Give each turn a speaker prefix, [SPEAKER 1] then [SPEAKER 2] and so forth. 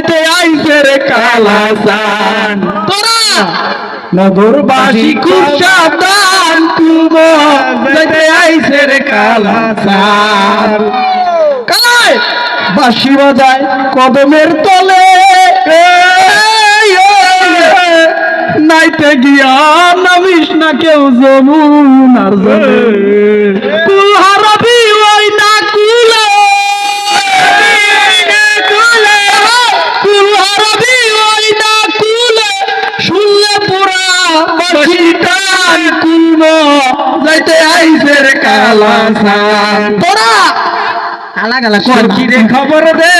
[SPEAKER 1] যাইতে আইছে রে কালাসান তোরা নগরবাসী খুব সাবধান তুলব যাইতে আইছে রে কালাসান কালাই বাঁশি বাজায় কদমের তলে নাইতে গিয়া নামিস না কেউ যমুনার জলে কুল হারাবি ওই না কুলে কুল হারাবি ওই না কুলে শুনলে পুরা বাঁশি টান কুলব যাইতে আইছে রে কালাসান তোরা কালা কালা কি রে খবর দে